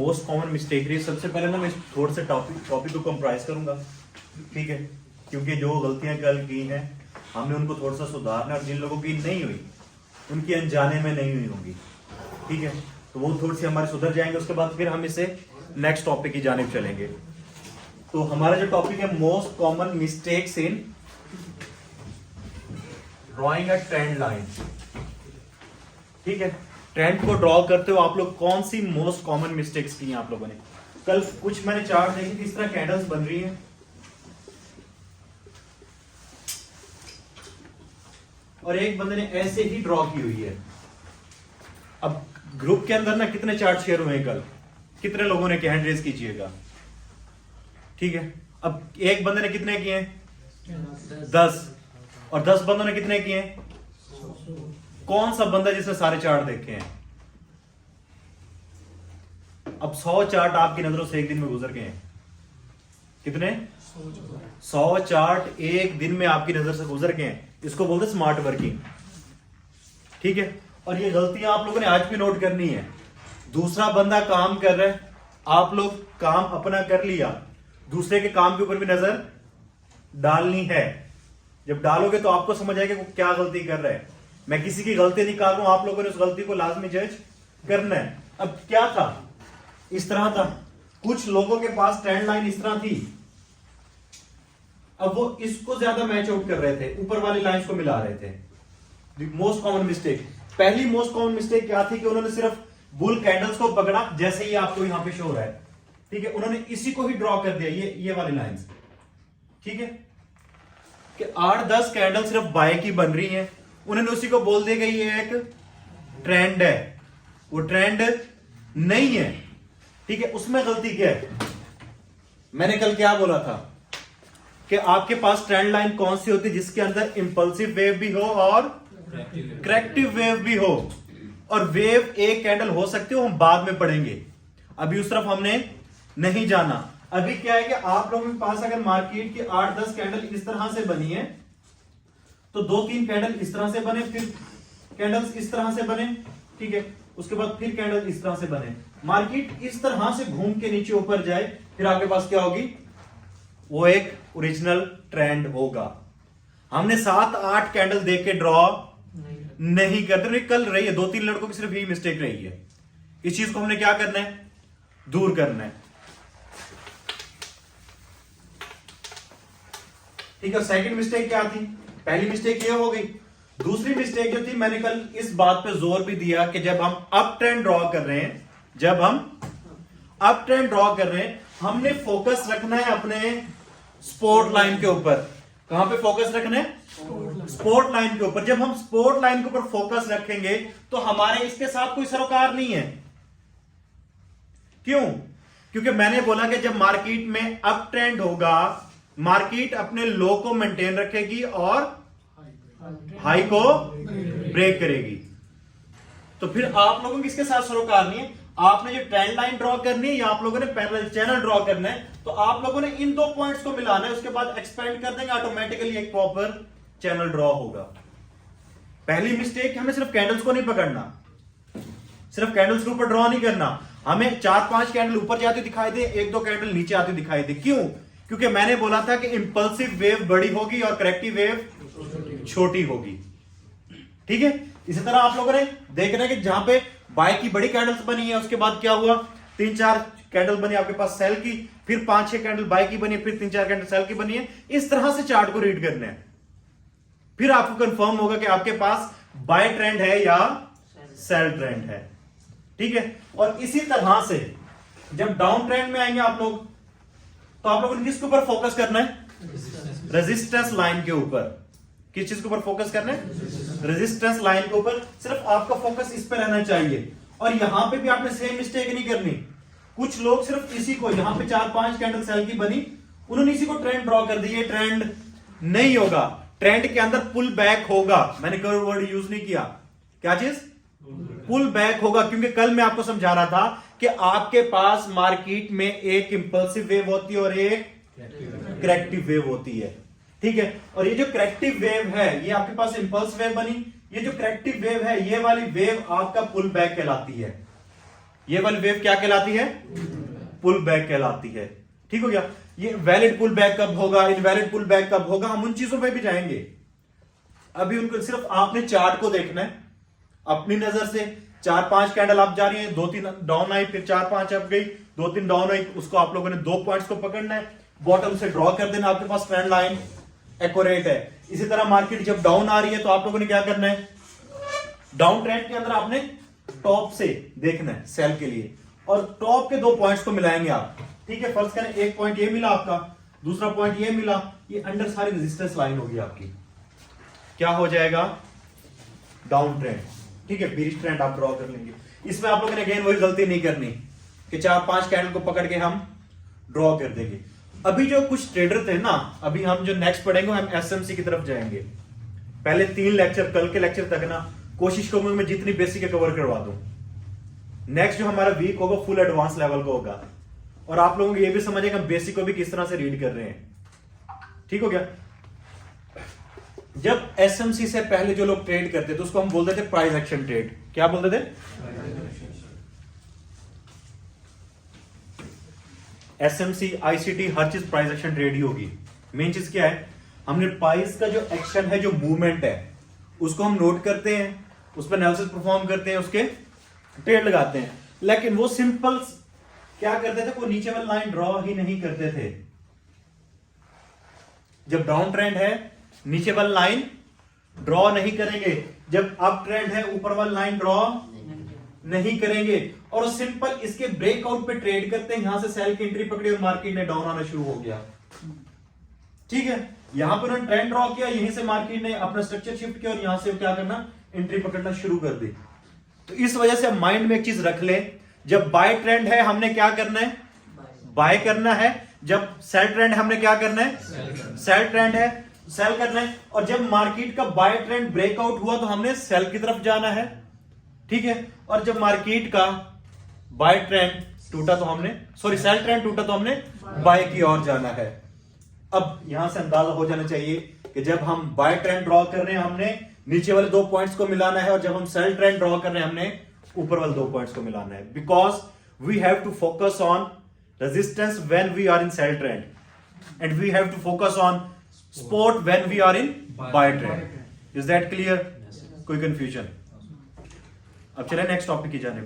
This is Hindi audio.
मोस्ट कॉमन मिस्टेक रही है। सबसे पहले ना मैं थोड़े से टॉपिक को कंप्राइज करूंगा, ठीक है, क्योंकि जो गलतियां कल की हैं हमने उनको थोड़ा सा सुधारना, और जिन लोगों की नहीं हुई उनकी अनजाने में नहीं हुई होंगी, ठीक है, तो वो थोड़ी सी हमारे सुधर जाएंगे। उसके बाद फिर हम इसे नेक्स्ट टॉपिक की जानिब चलेंगे। तो हमारा जो टॉपिक है most common mistakes in drawing a trend line, ठीक है। ट्रेंड को ड्रॉ करते हो आप लोग कौन सी मोस्ट कॉमन मिस्टेक्स की हैं आप लोगों ने? कल कुछ मैंने चार्ट देखी थी, इस तरह कैंडल्स बन रही हैं और एक बंदे ने ऐसे ही ड्रॉ की हुई है। अब ग्रुप के अंदर ना कितने चार्ट शेयर हुए हैं कल? कितने लोगों ने हैंड रेज कीजिएगा, ठीक है। अब एक बंदे ने कितने किए हैं? 10, और 10 बंदों ने कितने किए हैं? कौन सा बंदा जिसने सारे चार्ट देखे हैं? अब 100 चार्ट आपकी नजरों से एक दिन में गुजर गए हैं। कितने? 100 चार्ट एक दिन में आपकी नजर से गुजर गए हैं। इसको बोलते हैं स्मार्ट वर्किंग, ठीक है। और ये गलतियां आप लोगों ने आज भी नोट करनी है। दूसरा बंदा काम कर रहा है, आप लोग काम अपना कर लिया, दूसरे के काम के ऊपर भी नजर डालनी है। जब डालोगे तो आपको समझ आएगा वो क्या गलती कर रहा है। मैं किसी की गलती निकाल रहा हूं, आप लोगों ने उस गलती को लाजमी जज करना है। अब क्या था? इस तरह था, कुछ लोगों के पास ट्रेंड लाइन इस तरह थी, अब वो इसको ज्यादा मैच आउट कर रहे थे, ऊपर वाली लाइंस को मिला रहे थे। मोस्ट कॉमन मिस्टेक, पहली मोस्ट कॉमन मिस्टेक क्या थी कि उन्होंने सिर्फ बुल कैंडल्स को पकड़ा, जैसे ही आपको यहां पे शो हो रहा है, ठीक है, उन्होंने इसी को ही ड्रॉ कर दिया, ये वाली लाइंस, ठीक है, कि 8-10 कैंडल सिर्फ बाय की बन रही हैं, उन्होंने उसी को बोल दिया कि ये एक ट्रेंड है। वो ट्रेंड नहीं है, ठीक है। उसमें गलती क्या है? मैंने कल क्या बोला था कि आपके पास ट्रेंड लाइन कौन सी होती है? जिसके अंदर इंपल्सिव वेव भी हो और करेक्टिव वेव भी हो। और वेव एक कैंडल हो सकती है, हम बाद में पढ़ेंगे, अभी उस तरफ हमने नहीं जाना। अभी क्या है कि आप लोगों के पास अगर मार्केट की 8-10 कैंडल इस तरह से बनी है, तो 2-3 कैंडल इस तरह से बने, फिर कैंडल्स इस तरह से बने, ठीक है, उसके बाद फिर कैंडल इस तरह से बने, मार्केट इस तरह से घूम के नीचे ऊपर जाए, फिर आपके पास क्या होगी? वो एक ओरिजिनल ट्रेंड होगा। हमने 7-8 कैंडल देख के ड्रॉ नहीं करते। कल रही है 2-3 लड़कों की सिर्फ यही मिस्टेक रही है। इस चीज को हमने क्या करना है? दूर करना है, ठीक है। सेकंड मिस्टेक क्या थी? पहली मिस्टेक ये हो गई। दूसरी मिस्टेक जो थी, मैंने कल इस बात पे जोर भी दिया कि जब हम अप ट्रेंड ड्रॉ कर रहे हैं, जब हम अप ट्रेंड ड्रॉ कर रहे हैं, हमने फोकस रखना है अपने स्पोर्ट लाइन के ऊपर। कहां पे फोकस रखना है? स्पोर्ट लाइन के ऊपर। जब हम स्पोर्ट लाइन के ऊपर फोकस रखेंगे तो हमारे इसके साथ कोई सरोकार नहीं है। क्यों? क्योंकि मैंने बोला कि जब मार्केट में अप ट्रेंड होगा, मार्केट अपने लो को मेंटेन रखेगी और हाई को ब्रेक करेगी। तो फिर आप लोगों की इसके साथ सरोकार नहीं है। आपने जो ट्रेंड लाइन ड्रॉ करनी है या आप लोगों ने पैरेलल चैनल ड्रॉ करना है, तो आप लोगों ने इन 2 पॉइंट्स को मिलाना है, उसके बाद एक्सपेंड कर देंगे, ऑटोमेटिकली एक प्रॉपर चैनल ड्रॉ होगा। पहली मिस्टेक, हमें सिर्फ कैंडल्स को नहीं पकड़ना, सिर्फ कैंडल्स के ऊपर ड्रॉ नहीं करना, हमें 4-5 कैंडल ऊपर जाती दिखाई दे, 1-2 कैंडल नीचे आती दिखाई दे। क्यों? क्योंकि मैंने बोला था कि इंपल्सिव वेव बड़ी होगी और करेक्टिव वेव छोटी होगी, ठीक है। इसी तरह आप लोगों ने देखना है कि जहां पे बाय की बड़ी कैंडल्स बनी है, उसके बाद क्या हुआ? 3-4 कैंडल बनी आपके पास सेल की, फिर 5-6 कैंडल बाय की बनी है, फिर 3-4 कैंडल सेल की बनी है। इस तरह से चार्ट को रीड करना है, फिर आपको कंफर्म होगा कि आपके पास बाय ट्रेंड है या सेल ट्रेंड है, ठीक है। और इसी तरह से जब डाउन ट्रेंड में आएंगे आप लोग, तो आप लोगों ने किसके ऊपर फोकस करना है? रेजिस्टेंस लाइन के ऊपर। किस चीज के ऊपर फोकस करना है? रेजिस्टेंस लाइन के ऊपर। सिर्फ आपका फोकस इस पे रहना चाहिए। और यहां पे भी आपने सेम मिस्टेक नहीं करनी। कुछ लोग सिर्फ इसी को, यहां पे 4-5 कैंडल सेल की बनी, उन्होंने इसी को ट्रेंड ड्रॉ कर दी। ये ट्रेंड नहीं होगा, ट्रेंड के अंदर पुल बैक होगा। मैंने कोई वर्ड यूज नहीं किया, क्या चीज? पुल बैक होगा। क्योंकि कल मैं आपको समझा रहा था कि आपके पास मार्केट में एक इंपल्सिव वेव होती है और एक करेक्टिव वेव होती है, ठीक है। और ये जो करेक्टिव वेव है, ये आपके पास इंपल्स वेव बनी, ये जो करेक्टिव वेव है, ये वाली वेव आपका पुल बैक कहलाती है। ये वाली वेव क्या कहलाती है? पुल बैक कहलाती है। ठीक हो गया। ये वैलिड पुल बैक कब होगा, इनवैलिड पुल बैक कब होगा, हम उन चीजों पे भी जाएंगे। अभी उनको सिर्फ आपने चार्ट को देखना है अपनी नजर से। 4-5 कैंडल आप जा रही है, 2-3 डाउन आई, फिर 4-5 अप गई, 2-3 डाउन आई, उसको आप लोगों ने 2 पॉइंट्स को पकड़ना है, बॉटम से ड्रॉ कर देना, आपके पास ट्रेंड लाइन एक्यूरेट है। इसी तरह मार्केट जब डाउन आ रही है तो आप लोगों ने क्या करना है, डाउन ट्रेंड के अंदर आपने टॉप से देखना है सेल के लिए, और टॉप के 2 पॉइंट्स को मिलाएंगे आप। ठीक है, फर्स्ट करें एक पॉइंट ये मिला आपका, दूसरा पॉइंट ये मिला, ये अंडर सारी रेजिस्टेंस लाइन होगी आपकी, क्या हो जाएगा, डाउन ट्रेंड। ठीक है, बेरिश ट्रेंड आप ड्रॉ कर लेंगे। इसमें आप लोगों ने अगेन वही गलती नहीं करनी कि 4-5 कैंडल को पकड़ के हम ड्रॉ कर देंगे। अभी जो कुछ ट्रेडर थे ना, अभी हम जो नेक्स्ट पढ़ेंगे हम एसएमसी की तरफ जाएंगे। पहले 3 लेक्चर, कल के लेक्चर तक ना कोशिश करूंगा मैं जितनी बेसिक है कवर करवा दूं। नेक्स्ट जो हमारा वीक होगा फुल एडवांस लेवल का होगा, और आप लोगों को ये भी समझेगा बेसिक को भी किस तरह से रीड कर रहे हैं। ठीक हो गया। जब एसएमसी से पहले जो लोग ट्रेड करते थे उसको हम बोलते थे प्राइस एक्शन ट्रेड। क्या बोलते थे? एसएमसी, आईसीटी, हर चीज प्राइस एक्शन ट्रेड ही होगी। मेन चीज क्या है, हमने प्राइस का जो एक्शन है, जो मूवमेंट है, उसको हम नोट करते हैं, उस पर एनालिसिस परफॉर्म करते हैं, उसके ट्रेड लगाते हैं। लेकिन वो सिंपल क्या करते थे, कोई नीचे वाली लाइन ड्रॉ ही नहीं करते थे। जब डाउन ट्रेंड है नीचे वाली लाइन ड्रॉ नहीं करेंगे, जब अप ट्रेंड है ऊपर वाली लाइन ड्रॉ नहीं करेंगे, और सिंपल इसके ब्रेकआउट पे ट्रेड करते हैं। यहां से सेल की एंट्री पकड़ी और मार्केट ने डाउन आना शुरू हो गया। ठीक है, यहां पर उन्होंने ट्रेंड ड्रॉ किया, यहीं से मार्केट ने अपना स्ट्रक्चर शिफ्ट किया और यहां से क्या करना, एंट्री पकड़ना शुरू कर दी। तो इस वजह से माइंड में एक चीज रख ले, जब बाय ट्रेंड है हमने क्या करना है, बाय करना है। जब सेल ट्रेंड हमने क्या करना है, सेल ट्रेंड है, सेल करना है। और जब मार्केट का बाय ट्रेंड ब्रेकआउट हुआ तो हमने सेल की तरफ जाना है। ठीक है, और जब मार्केट का बाय ट्रेंड टूटा तो हमने, सॉरी सेल ट्रेंड टूटा तो हमने बाय की ओर जाना है। अब यहां से अंदाजा हो जाना चाहिए कि जब हम बाय ट्रेंड ड्रॉ कर रहे हैं हमने नीचे वाले 2 पॉइंट्स को मिलाना है, और जब हम सेल ट्रेंड ड्रॉ कर रहे हैं हमने ऊपर वाले 2 पॉइंट्स को मिलाना है। Because we have to focus on resistance when we are in sell trend, and we have to focus on spot when we are in buy trend. Is that clear? कोई कंफ्यूजन? अब चले नेक्स्ट टॉपिक की जाने।